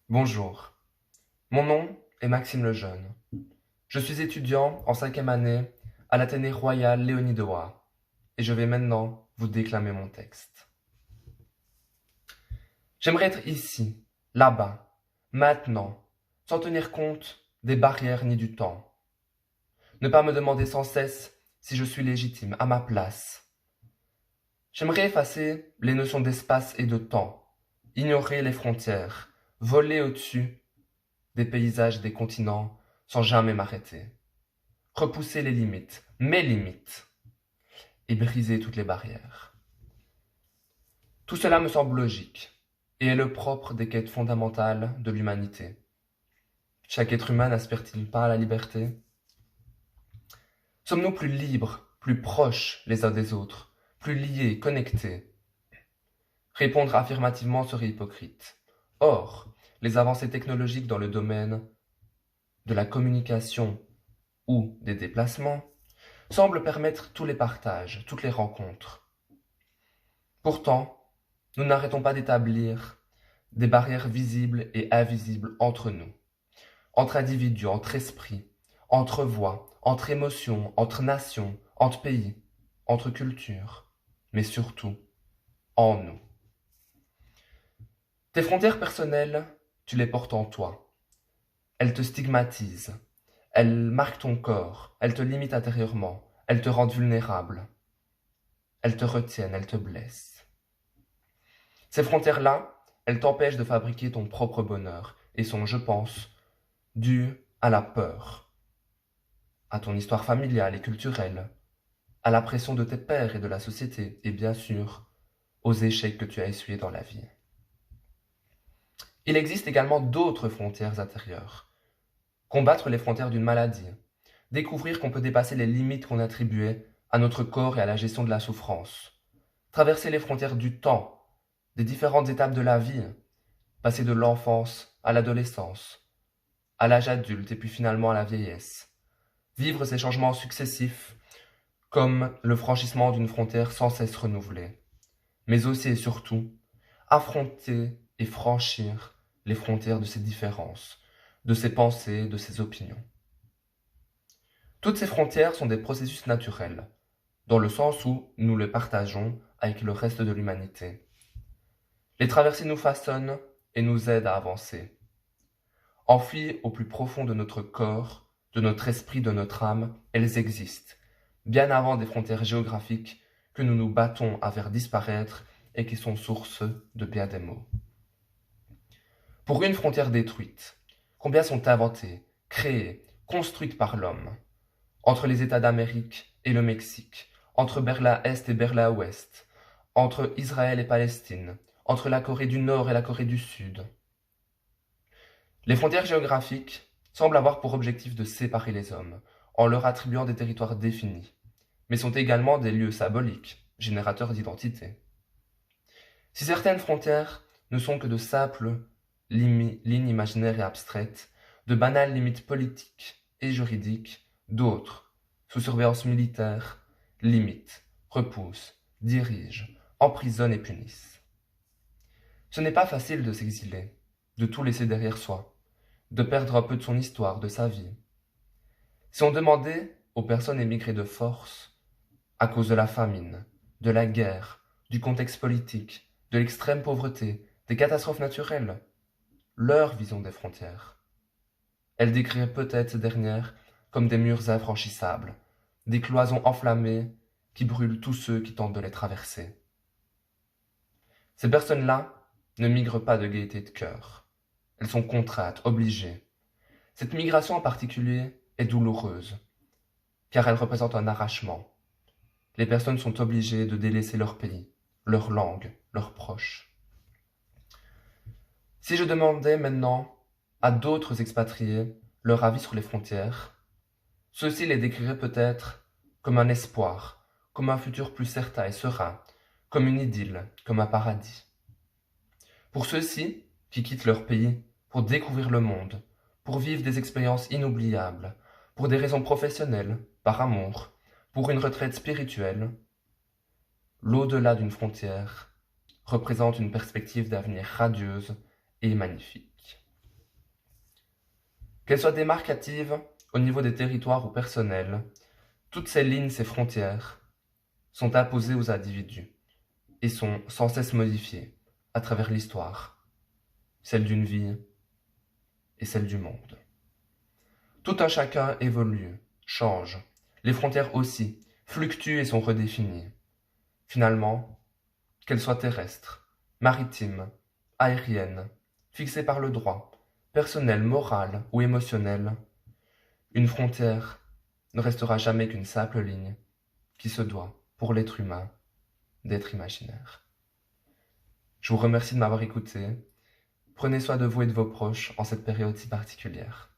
Bonjour, mon nom est Maxime Lejeune. Je suis étudiant en 5e année à l'Athénée royal Léonie de Wa et je vais maintenant vous déclamer mon texte. J'aimerais être ici, là-bas, maintenant, sans tenir compte des barrières ni du temps. Ne pas me demander sans cesse si je suis légitime, à ma place. J'aimerais effacer les notions d'espace et de temps, ignorer les frontières, voler au-dessus des paysages des continents sans jamais m'arrêter. Repousser les limites, mes limites, et briser toutes les barrières. Tout cela me semble logique et est le propre des quêtes fondamentales de l'humanité. Chaque être humain n'aspire-t-il pas à la liberté? Sommes-nous plus libres, plus proches les uns des autres, plus liés, connectés? Répondre affirmativement serait hypocrite. Or, les avancées technologiques dans le domaine de la communication ou des déplacements semblent permettre tous les partages, toutes les rencontres. Pourtant, nous n'arrêtons pas d'établir des barrières visibles et invisibles entre nous, entre individus, entre esprits, entre voix, entre émotions, entre nations, entre pays, entre cultures, mais surtout en nous. Tes frontières personnelles, tu les portes en toi. Elles te stigmatisent, elles marquent ton corps, elles te limitent intérieurement, elles te rendent vulnérable, elles te retiennent, elles te blessent. Ces frontières-là, elles t'empêchent de fabriquer ton propre bonheur et sont, je pense, dues à la peur, à ton histoire familiale et culturelle, à la pression de tes pairs et de la société et bien sûr aux échecs que tu as essuyés dans la vie. Il existe également d'autres frontières intérieures. Combattre les frontières d'une maladie, découvrir qu'on peut dépasser les limites qu'on attribuait à notre corps et à la gestion de la souffrance, traverser les frontières du temps, des différentes étapes de la vie, passer de l'enfance à l'adolescence, à l'âge adulte et puis finalement à la vieillesse, vivre ces changements successifs comme le franchissement d'une frontière sans cesse renouvelée, mais aussi et surtout affronter et franchir les frontières de ces différences, de ces pensées, de ces opinions. Toutes ces frontières sont des processus naturels, dans le sens où nous les partageons avec le reste de l'humanité. Les traverser nous façonnent et nous aident à avancer. Enfuies au plus profond de notre corps, de notre esprit, de notre âme, elles existent, bien avant des frontières géographiques que nous nous battons à faire disparaître et qui sont source de bien des maux. Pour une frontière détruite, combien sont inventées, créées, construites par l'homme, entre les États d'Amérique et le Mexique, entre Berlin-Est et Berlin-Ouest, entre Israël et Palestine, entre la Corée du Nord et la Corée du Sud. Les frontières géographiques semblent avoir pour objectif de séparer les hommes, en leur attribuant des territoires définis, mais sont également des lieux symboliques, générateurs d'identité. Si certaines frontières ne sont que de simples lignes imaginaires et abstraites, de banales limites politiques et juridiques, d'autres, sous surveillance militaire, limitent, repoussent, dirigent, emprisonnent et punissent. Ce n'est pas facile de s'exiler, de tout laisser derrière soi, de perdre un peu de son histoire, de sa vie. Si on demandait aux personnes émigrées de force, à cause de la famine, de la guerre, du contexte politique, de l'extrême pauvreté, des catastrophes naturelles, leur vision des frontières, elles décriraient peut-être ces dernières comme des murs infranchissables, des cloisons enflammées qui brûlent tous ceux qui tentent de les traverser. Ces personnes-là ne migrent pas de gaieté de cœur. Elles sont contraintes, obligées. Cette migration en particulier est douloureuse, car elle représente un arrachement. Les personnes sont obligées de délaisser leur pays, leur langue, leurs proches. Si je demandais maintenant à d'autres expatriés leur avis sur les frontières, ceux-ci les décriraient peut-être comme un espoir, comme un futur plus certain et serein, comme une idylle, comme un paradis. Pour ceux-ci qui quittent leur pays pour découvrir le monde, pour vivre des expériences inoubliables, pour des raisons professionnelles, par amour, pour une retraite spirituelle, l'au-delà d'une frontière représente une perspective d'avenir radieuse et magnifique. Qu'elles soient démarcatives au niveau des territoires ou personnels, toutes ces lignes, ces frontières, sont apposées aux individus et sont sans cesse modifiées à travers l'histoire, celle d'une vie et celle du monde. Tout un chacun évolue, change, les frontières aussi, fluctuent et sont redéfinies. Finalement, qu'elles soient terrestres, maritimes, aériennes, fixées par le droit, personnelles, morales ou émotionnelles, une frontière ne restera jamais qu'une simple ligne qui se doit, pour l'être humain, d'être imaginaire. Je vous remercie de m'avoir écouté. Prenez soin de vous et de vos proches en cette période si particulière.